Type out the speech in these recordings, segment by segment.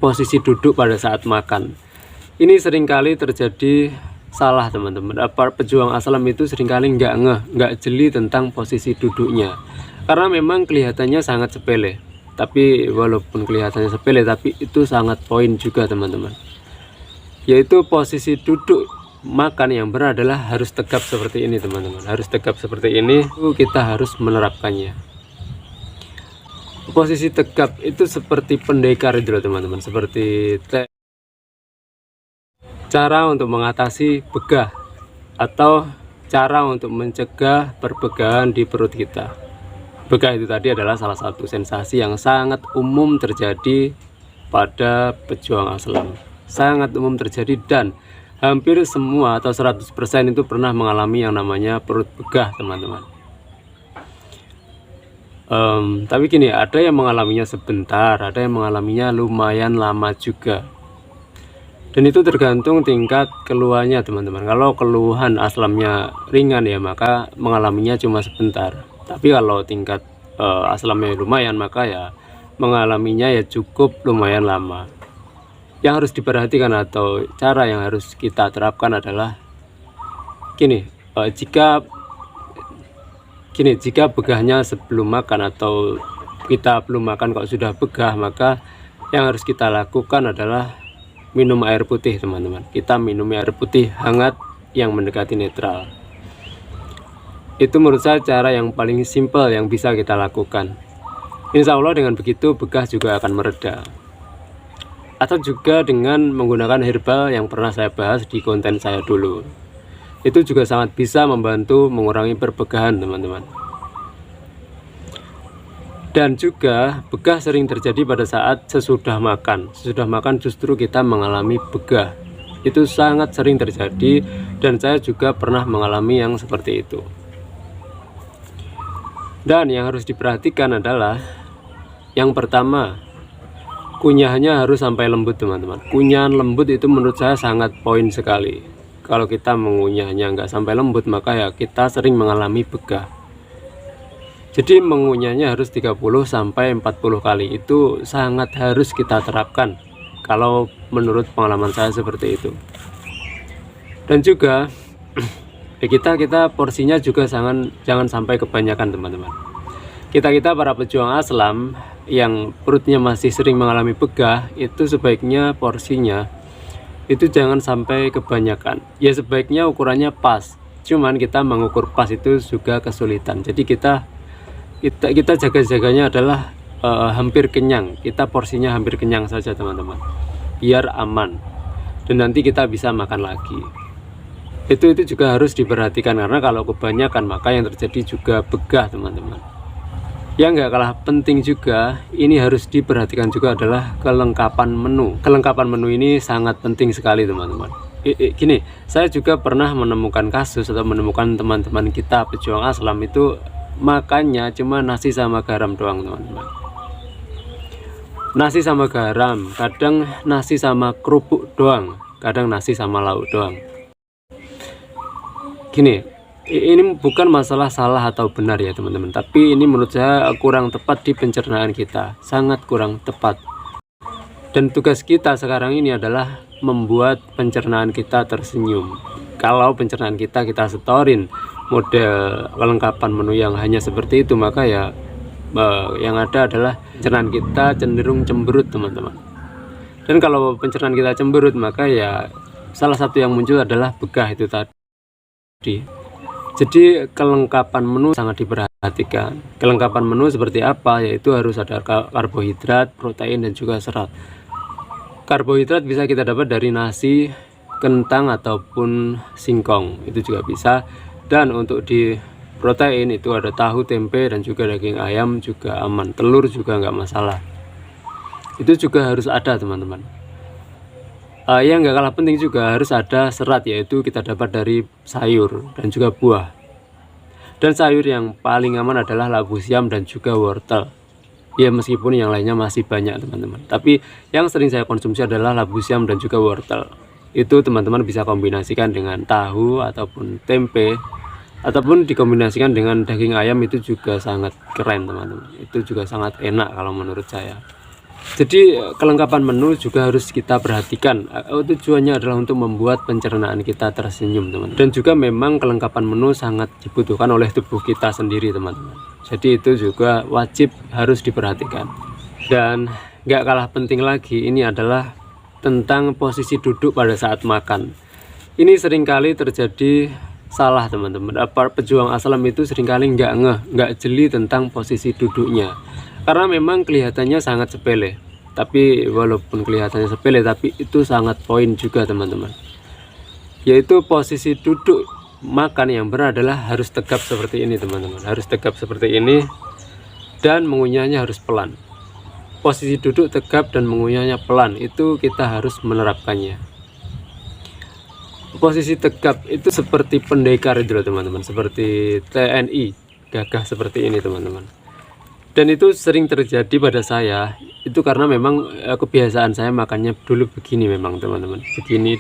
posisi duduk pada saat makan. Ini seringkali terjadi salah teman-teman. Pejuang aslam itu seringkali nggak jeli tentang posisi duduknya, karena memang kelihatannya sangat sepele. Tapi walaupun kelihatannya sepele, tapi itu sangat poin juga teman-teman, yaitu posisi duduk makan yang benar adalah harus tegap seperti ini teman-teman. Harus tegap seperti ini, kita harus menerapkannya. Posisi tegap itu seperti pendekar itu loh teman-teman, seperti cara untuk mengatasi begah atau cara untuk mencegah perbegahan di perut kita. Begah itu tadi adalah salah satu sensasi yang sangat umum terjadi pada pejuang aslam, sangat umum terjadi, dan hampir semua atau 100% itu pernah mengalami yang namanya perut begah teman-teman. Tapi gini, ada yang mengalaminya sebentar, ada yang mengalaminya lumayan lama juga, dan itu tergantung tingkat keluhannya teman-teman. Kalau keluhan aslamnya ringan ya maka mengalaminya cuma sebentar, tapi kalau tingkat aslamnya lumayan maka ya mengalaminya ya cukup lumayan lama. Yang harus diperhatikan atau cara yang harus kita terapkan adalah gini, jika begahnya sebelum makan atau kita belum makan kok sudah begah, maka yang harus kita lakukan adalah minum air putih teman-teman. Kita minum air putih hangat yang mendekati netral. Itu menurut saya cara yang paling simpel yang bisa kita lakukan. Insya Allah dengan begitu begah juga akan mereda. Atau juga dengan menggunakan herbal yang pernah saya bahas di konten saya dulu. Itu juga sangat bisa membantu mengurangi perbegahan teman-teman. Dan juga begah sering terjadi pada saat sesudah makan. Sesudah makan justru kita mengalami begah. Itu sangat sering terjadi, dan saya juga pernah mengalami yang seperti itu. Dan yang harus diperhatikan adalah yang pertama, kunyahannya harus sampai lembut teman-teman. Kunyahan lembut itu menurut saya sangat poin sekali. Kalau kita mengunyahnya nggak sampai lembut, maka ya kita sering mengalami begah. Jadi mengunyahnya harus 30 sampai 40 kali. Itu sangat harus kita terapkan kalau menurut pengalaman saya seperti itu. Dan juga kita porsinya juga jangan sampai kebanyakan teman-teman. Kita para pejuang aslam yang perutnya masih sering mengalami begah, itu sebaiknya porsinya itu jangan sampai kebanyakan. Ya sebaiknya ukurannya pas. Cuman kita mengukur pas itu juga kesulitan. Jadi kita jaga-jaganya adalah hampir kenyang. Kita porsinya hampir kenyang saja teman-teman, biar aman. Dan nanti kita bisa makan lagi. Itu juga harus diperhatikan, karena kalau kebanyakan maka yang terjadi juga begah teman-teman. Yang nggak kalah penting juga, ini harus diperhatikan juga adalah kelengkapan menu. Kelengkapan menu ini sangat penting sekali teman-teman. Gini, saya juga pernah menemukan kasus atau menemukan teman-teman kita pejuang aslam itu makannya cuma nasi sama garam doang teman-teman. Nasi sama garam, kadang nasi sama kerupuk doang, kadang nasi sama lauk doang. Gini, ini bukan masalah salah atau benar ya teman-teman, tapi ini menurut saya kurang tepat di pencernaan kita, sangat kurang tepat. Dan tugas kita sekarang ini adalah membuat pencernaan kita tersenyum. Kalau pencernaan kita setorin model kelengkapan menu yang hanya seperti itu, maka ya yang ada adalah pencernaan kita cenderung cemberut teman-teman. Dan kalau pencernaan kita cemberut, maka ya salah satu yang muncul adalah begah itu tadi. Jadi kelengkapan menu sangat diperhatikan. Kelengkapan menu seperti apa? Yaitu harus ada karbohidrat, protein, dan juga serat. Karbohidrat bisa kita dapat dari nasi, kentang, ataupun singkong. Itu juga bisa. Dan untuk di protein itu ada tahu, tempe, dan juga daging ayam juga aman. Telur juga nggak masalah. Itu juga harus ada teman-teman. Yang nggak kalah penting juga harus ada serat, yaitu kita dapat dari sayur dan juga buah. Dan sayur yang paling aman adalah labu siam dan juga wortel. Ya meskipun yang lainnya masih banyak teman-teman, tapi yang sering saya konsumsi adalah labu siam dan juga wortel. Itu teman-teman bisa kombinasikan dengan tahu ataupun tempe, ataupun dikombinasikan dengan daging ayam, itu juga sangat keren teman-teman. Itu juga sangat enak kalau menurut saya. Jadi kelengkapan menu juga harus kita perhatikan. Tujuannya adalah untuk membuat pencernaan kita tersenyum, teman. Dan juga memang kelengkapan menu sangat dibutuhkan oleh tubuh kita sendiri, teman-teman. Jadi itu juga wajib harus diperhatikan. Dan nggak kalah penting lagi, ini adalah tentang posisi duduk pada saat makan. Ini seringkali terjadi salah, teman-teman. Pejuang aslam itu seringkali nggak jeli tentang posisi duduknya. Karena memang kelihatannya sangat sepele, tapi walaupun kelihatannya sepele, tapi itu sangat poin juga, teman-teman. Yaitu posisi duduk makan yang benar adalah harus tegap seperti ini, teman-teman. Harus tegap seperti ini dan mengunyahnya harus pelan. Posisi duduk tegap dan mengunyahnya pelan, itu kita harus menerapkannya. Posisi tegap itu seperti pendekar itu loh, teman-teman, seperti TNI, gagah seperti ini, teman-teman. Dan itu sering terjadi pada saya, itu karena memang kebiasaan saya makannya dulu begini memang, teman-teman. Begini,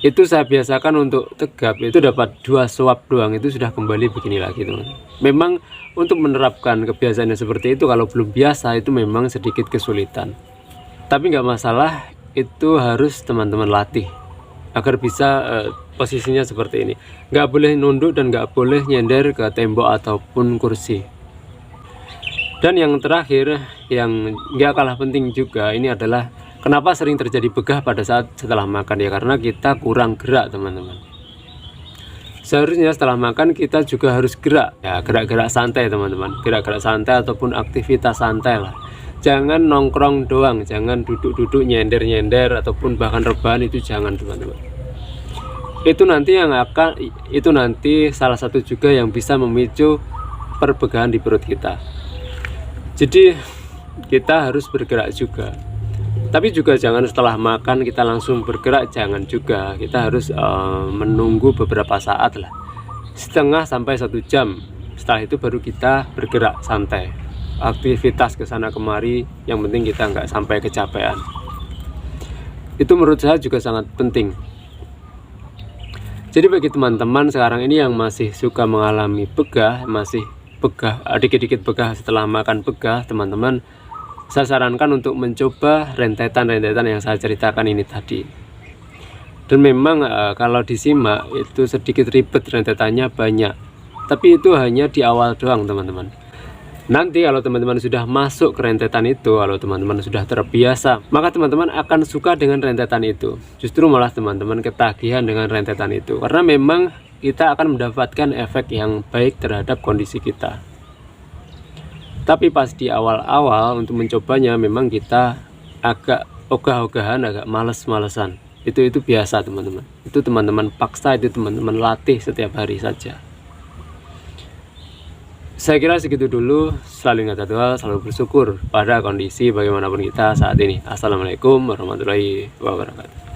itu saya biasakan untuk tegap, itu dapat 2 suap doang, itu sudah kembali begini lagi, teman-teman. Memang untuk menerapkan kebiasaannya seperti itu, kalau belum biasa itu memang sedikit kesulitan. Tapi nggak masalah, itu harus teman-teman latih agar bisa posisinya seperti ini. Nggak boleh nunduk dan nggak boleh nyender ke tembok ataupun kursi. Dan yang terakhir, yang nggak kalah penting juga, ini adalah kenapa sering terjadi begah pada saat setelah makan, ya karena kita kurang gerak, teman-teman. Seharusnya setelah makan kita juga harus gerak, ya gerak-gerak santai, teman-teman, gerak-gerak santai ataupun aktivitas santai lah. Jangan nongkrong doang, jangan duduk-duduk nyender-nyender ataupun bahkan rebahan, itu jangan, teman-teman. Itu nanti salah satu juga yang bisa memicu perbegahan di perut kita. Jadi kita harus bergerak juga, tapi juga jangan setelah makan kita langsung bergerak, jangan juga. Kita harus menunggu beberapa saat lah, setengah sampai 1 jam. Setelah itu baru kita bergerak santai, aktivitas ke sana kemari, yang penting kita nggak sampai kecapean. Itu menurut saya juga sangat penting. Jadi bagi teman-teman sekarang ini yang masih suka mengalami begah, masih begah, dikit-dikit begah setelah makan begah, teman-teman, saya sarankan untuk mencoba rentetan-rentetan yang saya ceritakan ini tadi. Dan memang kalau disimak itu sedikit ribet, rentetannya banyak, tapi itu hanya di awal doang, teman-teman. Nanti kalau teman-teman sudah masuk ke rentetan itu, kalau teman-teman sudah terbiasa, maka teman-teman akan suka dengan rentetan itu. Justru malah teman-teman ketagihan dengan rentetan itu, karena memang kita akan mendapatkan efek yang baik terhadap kondisi kita. Tapi pas di awal-awal untuk mencobanya, memang kita agak ogah-ogahan, agak males-malesan. Itu biasa, teman-teman. Itu teman-teman paksa, itu teman-teman latih setiap hari saja. Saya kira segitu dulu. Selalu ingat satu hal, selalu bersyukur pada kondisi bagaimanapun kita saat ini. Assalamualaikum warahmatullahi wabarakatuh.